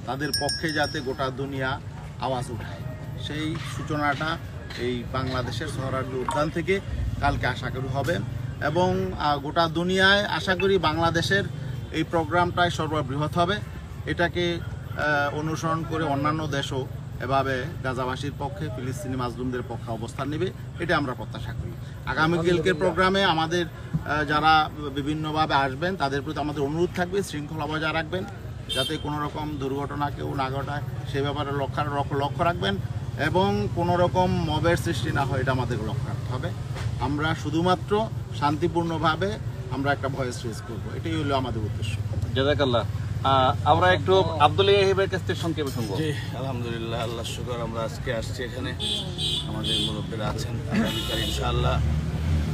তাদের পক্ষে যাতে গোটা দুনিয়া আওয়াজ উঠায়, সেই সূচনাটা এই বাংলাদেশের সোহরাওয়ার্দী উদ্যান থেকে কালকে আশা করি হবে। এবং গোটা দুনিয়ায় আশা করি বাংলাদেশের এই প্রোগ্রামটাই সর্ববৃহৎ হবে। এটাকে অনুসরণ করে অন্যান্য দেশও এভাবে গাজাবাসীর পক্ষে, ফিলিস্তিনি মাজলুমদের পক্ষে অবস্থান নেবে, এটা আমরা প্রত্যাশা করি। আগামীকালকের প্রোগ্রামে আমাদের যারা বিভিন্নভাবে আসবেন তাদের প্রতি আমাদের অনুরোধ থাকবে শৃঙ্খলা বজায় রাখবেন, যাতে কোনো রকম দুর্ঘটনা কেউ না ঘটায় সে ব্যাপারে লক্ষ্য রাখবেন, এবং কোনো রকম মবের সৃষ্টি না হয় এটা আমাদের লক্ষ্য রাখতে হবে। আমরা শুধুমাত্র শান্তিপূর্ণভাবে আমরা একটা ভয়েস রেজ করবো, এটাই হলো আমাদের উদ্দেশ্য। জাযাকাল্লাহ। আমরা একটু আব্দুল ইহিবের কাছ থেকে সংক্ষেপে শুনবো। জি, আলহামদুলিল্লাহ, আল্লাহ শুকর, আমরা আজকে আসছি এখানে, আমাদের মুরব্বীরা আছেন। আগামীকাল ইনশাআল্লাহ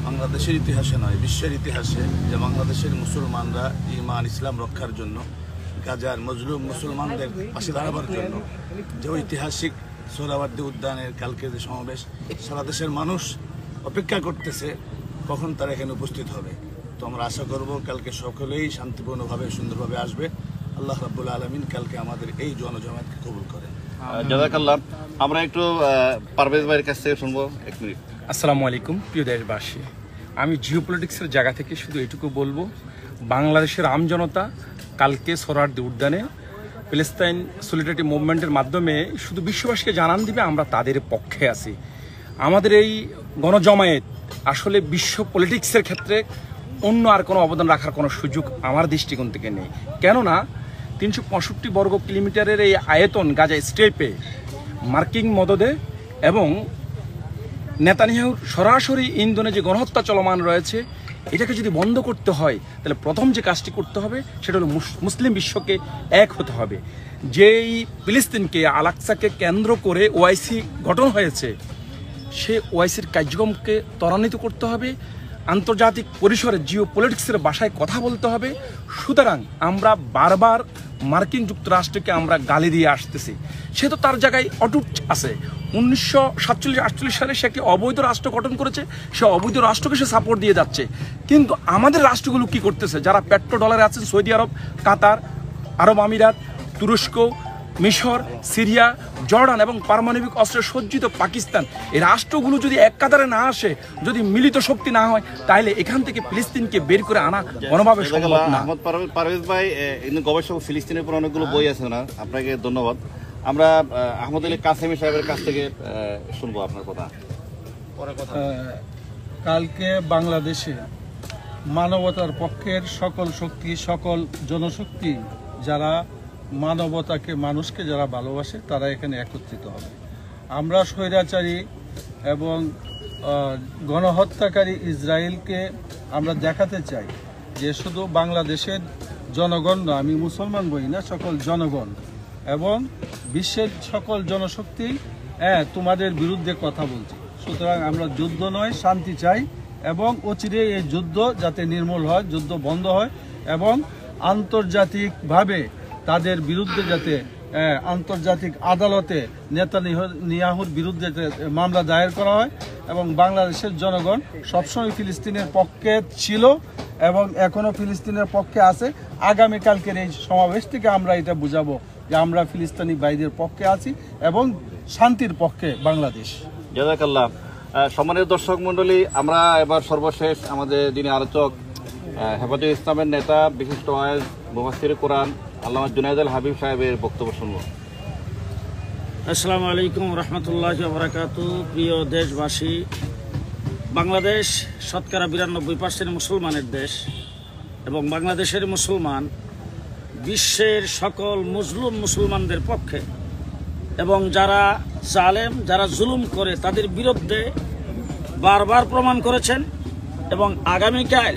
বাংলাদেশের ইতিহাসে নয়, বিশ্বের ইতিহাসে যে বাংলাদেশের মুসলমানরা ঈমান ইসলাম রক্ষার জন্য, গাজার মজলুম মুসলমানদের পাশে দাঁড়াবার জন্য যে ঐতিহাসিক সোহরাওয়ার্দী উদ্যানের কালকে যে সমাবেশ, সারা দেশের মানুষ অপেক্ষা করতেছে কখন তারা এখানে উপস্থিত হবে। তো আমরা আশা করব কালকে সকলেই শান্তিপূর্ণভাবে সুন্দরভাবে আসবে। আল্লাহ রাব্বুল আলামিন কালকে আমাদের এই জনজমায়েতকে কবুল করেন। জাযাকাল্লাহ। আমরা একটু পারভেজ ভাইয়ের কাছ থেকে শুনবো, 1 মিনিট। আসসালামু আলাইকুম প্রিয় দেশবাসী, আমি জিওপলিটিক্সের জায়গা থেকে শুধু এটুকু বলবো, বাংলাদেশের আমজনতা কালকে সোহরাওয়ার্দী উদ্যানে প্যালেস্টাইন সলিডারিটি মুভমেন্টের মাধ্যমে শুধু বিশ্ববাসীকে জানান দিবে আমরা তাদের পক্ষে আছি। আমাদের এই গণজমায়েত আসলে বিশ্ব পলিটিক্সের ক্ষেত্রে অন্য আর কোনো অবদান রাখার কোনো সুযোগ আমার দৃষ্টিকোণ থেকে নেই। কেননা 365 বর্গ কিলোমিটারের এই আয়তন গাজা স্ট্রিপে মার্কিং মদদে এবং নেতানিয়াহুর সরাসরি ইন্ধনে যে গণহত্যা চলমান রয়েছে, এটাকে যদি বন্ধ করতে হয় তাহলে প্রথম যে কাজটি করতে হবে সেটা হলো মুসলিম বিশ্বকে এক হতে হবে। যেই ফিলিস্তিনকে, আল আকসাকে কেন্দ্র করে ওআইসি গঠন হয়েছে, সে ওআইসির কার্যক্রমকে ত্বরান্বিত করতে হবে, আন্তর্জাতিক পরিসরে জিও পলিটিক্সের ভাষায় কথা বলতে হবে। সুতরাং আমরা বারবার মার্কিন যুক্তরাষ্ট্রকে আমরা গালি দিয়ে আসতেছি, সে তো তার জায়গায় অটুট আছে। 1947-48 সালে সে একটি অবৈধ রাষ্ট্র গঠন করেছে, সে অবৈধ রাষ্ট্রকে সে সাপোর্ট দিয়ে যাচ্ছে। কিন্তু আমাদের রাষ্ট্রগুলো কি করতেছে, যারা পেট্রো ডলারে আছেন, সৌদি আরব, কাতার, আরব আমিরাত, তুরস্ক, মিশর, সিরিয়া, জর্ডান এবং পারমাণবিক অস্ত্রে সজ্জিত পাকিস্তান, এই রাষ্ট্রগুলো যদি এক কাতারে না আসে, যদি মিলিত শক্তি না হয়, তাহলে এখান থেকে ফিলিস্তিনকে বের করে আনা কোনোভাবে সম্ভব না। পারভেজ ভাই গবেষক, ফিলিস্তিনের উপর অনেকগুলো বই আছে না, আপনাকে ধন্যবাদ। আমরা আহমদ আলী কাসেমি সাহেবের কাছ থেকে শুনবো আপনার কথা। কালকে বাংলাদেশে মানবতার পক্ষের সকল শক্তি, সকল জনশক্তি, যারা মানবতাকে, মানুষকে যারা ভালোবাসে, তারা এখানে একত্রিত হবে। আমরা স্বৈরাচারী এবং গণহত্যাকারী ইসরায়েলকে আমরা দেখাতে চাই যে শুধু বাংলাদেশের জনগণ না, আমি মুসলমান বলি না, সকল জনগণ এবং বিশ্বের সকল জনশক্তি তোমাদের বিরুদ্ধে কথা বলছে। সুতরাং আমরা যুদ্ধ নয়, শান্তি চাই, এবং অচিরে এই যুদ্ধ যাতে নির্মূল হয়, যুদ্ধ বন্ধ হয়, এবং আন্তর্জাতিকভাবে তাদের বিরুদ্ধে যাতে আন্তর্জাতিক আদালতে নেতানিয়াহুর বিরুদ্ধে মামলা দায়ের করা হয়। এবং বাংলাদেশের জনগণ সবসময় ফিলিস্তিনের পক্ষে ছিল এবং এখনও ফিলিস্তিনের পক্ষে আছে। আগামীকালকের এই সমাবেশ থেকে আমরা এটা বুঝাবো যে আমরা ফিলিস্তিনি ভাইদের পক্ষে আছি এবং শান্তির পক্ষে বাংলাদেশ। জাযাকাল্লাহ। সম্মানিত দর্শক মন্ডলী, আমরা এবার সর্বশেষ আমাদের যিনি আলোচক, হেফাজতে ইসলামের নেতা, বিশিষ্ট ওয়াইজ, মুফাসসির কোরআন আল্লামা জুনায়েদ আল হাবিব সাহেবের বক্তব্য শুনব। আসসালামু আলাইকুম রহমতুল্লাহি ওয়া বারাকাতুহু। প্রিয় দেশবাসী, বাংলাদেশ শতকরা 92% মুসলমানের দেশ এবং বাংলাদেশের মুসলমান বিশ্বের সকল মজলুম মুসলমানদের পক্ষে, এবং যারা জালেম, যারা জুলুম করে তাদের বিরুদ্ধে বারবার প্রমাণ করেছেন। এবং আগামীকাল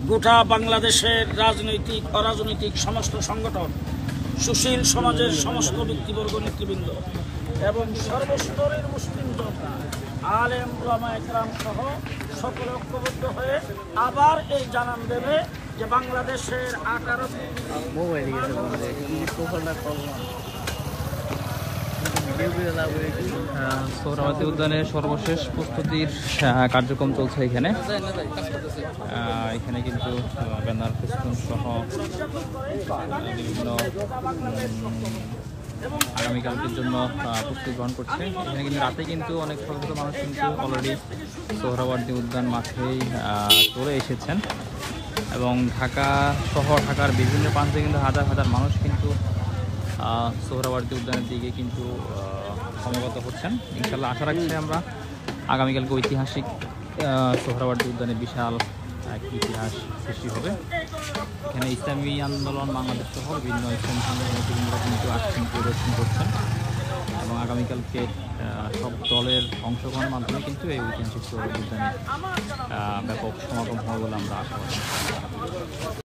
গোটা বাংলাদেশের রাজনৈতিক, অরাজনৈতিক সমস্ত সংগঠন, সুশীল সমাজের সমস্ত ব্যক্তিবর্গ, নেতৃবৃন্দ এবং সর্বস্তরের মুসলিম জনতা, আলেম, উলামা একরাম সহ সকলে ঐক্যবদ্ধ হয়ে আবার এই জানান দেবে যে বাংলাদেশের 18 সোহরাওয়ার্দী উদ্যানের সর্বশেষ প্রস্তুতির কার্যক্রম চলছে এখানে। এখানে কিন্তু ব্যানার ফেস্টুন সহ বিভিন্ন আগামীকালকের জন্য প্রস্তুতি গ্রহণ করছে। এখানে কিন্তু রাতে কিন্তু অনেক ছোটো ছোটো মানুষ কিন্তু অলরেডি সোহরাওয়ার্দী উদ্যান মাঠেই চলে এসেছেন এবং ঢাকা সহ ঢাকার বিভিন্ন প্রান্তে কিন্তু হাজার হাজার মানুষ কিন্তু সোহরাওয়ার্দী উদ্যানের দিকে কিন্তু সমবেত হচ্ছেন। ইনশাল্লাহ আশা রাখছি আমরা আগামীকালকে ঐতিহাসিক সোহরাওয়ার্দী উদ্যানে বিশাল এক ইতিহাস সৃষ্টি হবে। এখানে ইসলামী আন্দোলন বাংলাদেশ সহ বিভিন্ন ইসলামী সংগঠনগুলো কিন্তু আসছেন, পরিদর্শন করছেন এবং আগামীকালকে সব দলের অংশগ্রহণের মাধ্যমে কিন্তু এই ঐতিহাসিক সোহরাওয়ার্দী উদ্যানে ব্যাপক সমাগম হবে বলে আমরা আশা করি।